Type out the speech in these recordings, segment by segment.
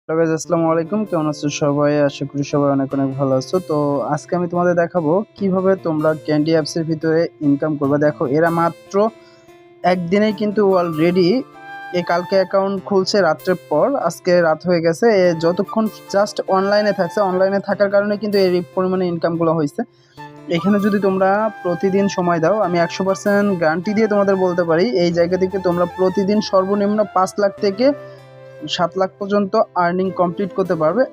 Hello guys, আসসালামু আলাইকুম। কেমন আছো সবাই? আশা করি সবাই অনেক অনেক ভালো আছো। তো আজকে আমি তোমাদের দেখাবো কিভাবে তোমরা ক্যান্ডি অ্যাপসের ভিতরে ইনকাম করবে। দেখো, এরা মাত্র একদিনেই কিন্তু অলরেডি কালকে অ্যাকাউন্ট খুলছে রাত্রের পর, আজকে রাত হয়ে গেছে। যতক্ষণ জাস্ট অনলাইনে থাকছে, অনলাইনে থাকার কারণে কিন্তু এই পরিমাণে ইনকামগুলো হয়েছে। এখানে যদি তোমরা প্রতিদিন সময় দাও, আমি 100% গ্যারান্টি দিয়ে তোমাদের বলতে পারি, এই জায়গা থেকে তোমরা প্রতিদিন সর্বনিম্ন 5 লাখ থেকে 7 লাখ পর্যন্ত আর্নিং কমপ্লিট করতে পারবে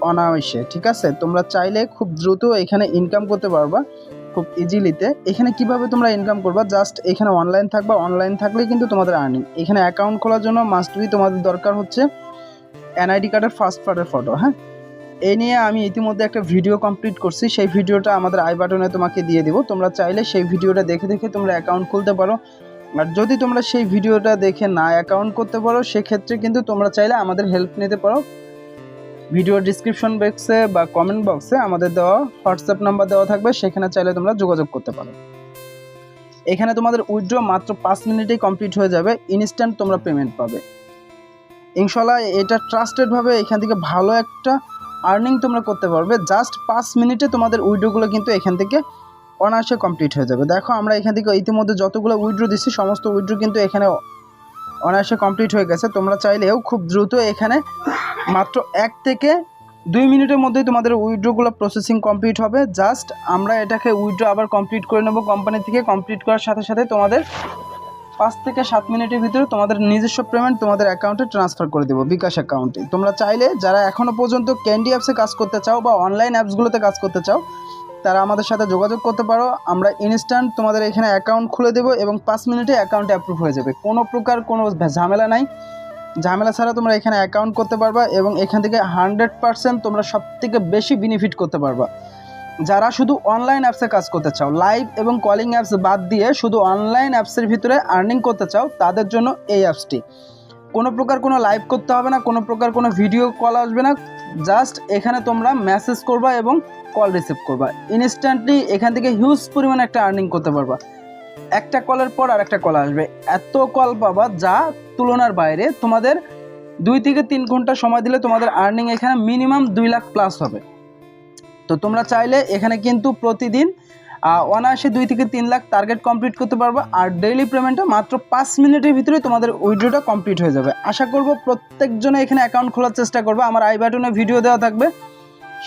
অনায়াসে। ঠিক আছে, তোমরা চাইলে খুব দ্রুত এখানে ইনকাম করতে পারবা খুব ইজিলিতে। এখানে কিভাবে তোমরা ইনকাম করবা, জাস্ট এখানে অনলাইন থাকবা, অনলাইন থাকলেই কিন্তু তোমাদের আর্নিং। এখানে অ্যাকাউন্ট খোলার জন্য মাস্ট বি তোমাদের দরকার হচ্ছে এনআইডি কার্ডের ফার্স্ট পার্টের ফটো। হ্যাঁ, এই নিয়ে আমি ইতিমধ্যে একটা ভিডিও কমপ্লিট করছি, সেই ভিডিওটা আমাদের আই বাটনে তোমাকে দিয়ে দিব। তোমরা চাইলে সেই ভিডিওটা দেখে দেখে তোমরা অ্যাকাউন্ট খুলতে পারো। আর যদি তোমরা সেই ভিডিওটা দেখে না অ্যাকাউন্ট করতে পারো, সেক্ষেত্রে কিন্তু তোমরা চাইলে আমাদের হেল্প নিতে পারো। ভিডিও ডিসক্রিপশন বক্সে বা কমেন্ট বক্সে আমাদের দেওয়া হোয়াটসঅ্যাপ নাম্বার দেওয়া থাকবে, সেখানে চাইলে তোমরা যোগাযোগ করতে পারো। এখানে তোমাদের উইথড্র মাত্র 5 মিনিটেই কমপ্লিট হয়ে যাবে, ইনস্ট্যান্ট তোমরা পেমেন্ট পাবে ইনশাল্লাহ। এটা ট্রাস্টেডভাবে এখান থেকে ভালো একটা আর্নিং তোমরা করতে পারবে। জাস্ট 5 মিনিটে তোমাদের উইথড্রগুলো কিন্তু এখান থেকে অনায়াসে কমপ্লিট হয়ে যাবে। দেখো, আমরা এখান থেকে ইতিমধ্যে যতগুলো উইথড্র দিচ্ছি, সমস্ত উইথড্র কিন্তু এখানে অনায়াসে কমপ্লিট হয়ে গেছে। তোমরা চাইলেও খুব দ্রুত এখানে মাত্র 1 থেকে 2 মিনিটের মধ্যেই তোমাদের উইথড্রগুলো প্রসেসিং কমপ্লিট হবে। জাস্ট আমরা এটাকে উইথড্র আবার কমপ্লিট করে নেব কোম্পানি থেকে। কমপ্লিট করার সাথে সাথে তোমাদের 5 থেকে 7 মিনিটের ভিতরে তোমাদের নিজস্ব পেমেন্ট তোমাদের অ্যাকাউন্টে ট্রান্সফার করে দেবো, বিকাশ অ্যাকাউন্টে। তোমরা চাইলে যারা এখনও পর্যন্ত ক্যান্ডি অ্যাপসে কাজ করতে চাও বা অনলাইন অ্যাপসগুলোতে কাজ করতে চাও, তারা আমাদের সাথে যোগাযোগ করতে পারো। আমরা ইনস্ট্যান্ট তোমাদের এখানে অ্যাকাউন্ট খুলে দেবো এবং 5 মিনিটে অ্যাকাউন্ট অ্যাপ্রুভ হয়ে যাবে। কোনো প্রকার কোনো ঝামেলা নাই, ঝামেলা ছাড়া তোমরা এখানে অ্যাকাউন্ট করতে পারবা এবং এখান থেকে 100% তোমরা সবথেকে বেশি বেনিফিট করতে পারবা। যারা শুধু অনলাইন অ্যাপসে কাজ করতে চাও, লাইভ এবং কলিং অ্যাপস বাদ দিয়ে শুধু অনলাইন অ্যাপসের ভিতরে আর্নিং করতে চাও, তাদের জন্য এই অ্যাপসটি। কোনো প্রকার কোনো লাইভ করতে হবে না, কোনো প্রকার কোনো ভিডিও কল আসবে না। জাস্ট এখানে তোমরা মেসেজ করবা এবং কল রিসিভ করবা, ইনস্ট্যান্টলি এখান থেকে হিউজ পরিমাণে একটা আর্নিং করতে পারবা। একটা কলের পর আর একটা কল আসবে, এত কল পাবা যা তুলনার বাইরে। তোমাদের 2 থেকে 3 ঘন্টা সময় দিলে তোমাদের আর্নিং এখানে মিনিমাম 2 লাখ প্লাস হবে। তো তোমরা চাইলে এখানে কিন্তু প্রতিদিন অনায়াসে 2 থেকে 3 লাখ টার্গেট কমপ্লিট করতে পারবে। আর ডেইলি পেমেন্টটা মাত্র 5 মিনিটের ভিতরে তোমাদের উইথড্রটা কমপ্লিট হয়ে যাবে। আশা করব প্রত্যেকজনে এখানে অ্যাকাউন্ট খোলার চেষ্টা করবে। আমার আই বাটনে ভিডিও দেওয়া থাকবে,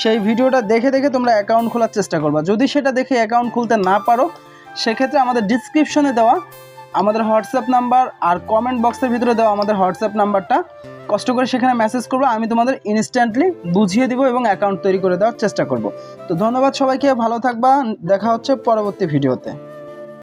সেই ভিডিওটা দেখে দেখে তোমরা অ্যাকাউন্ট খোলার চেষ্টা করবা। যদি সেটা দেখে অ্যাকাউন্ট খুলতে না পারো, সেক্ষেত্রে আমাদের ডিসক্রিপশনে দেওয়া আমাদের হোয়াটসঅ্যাপ নাম্বার আর কমেন্ট বক্সের ভিতরে দেওয়া আমাদের হোয়াটসঅ্যাপ নাম্বারটা কষ্ট করে সেখানে মেসেজ করবো, আমি তোমাদের ইনস্ট্যান্টলি বুঝিয়ে দিব এবং অ্যাকাউন্ট তৈরি করে দেওয়ার চেষ্টা করব। তো ধন্যবাদ সবাইকে, ভালো থাকবা, দেখা হচ্ছে পরবর্তী ভিডিওতে।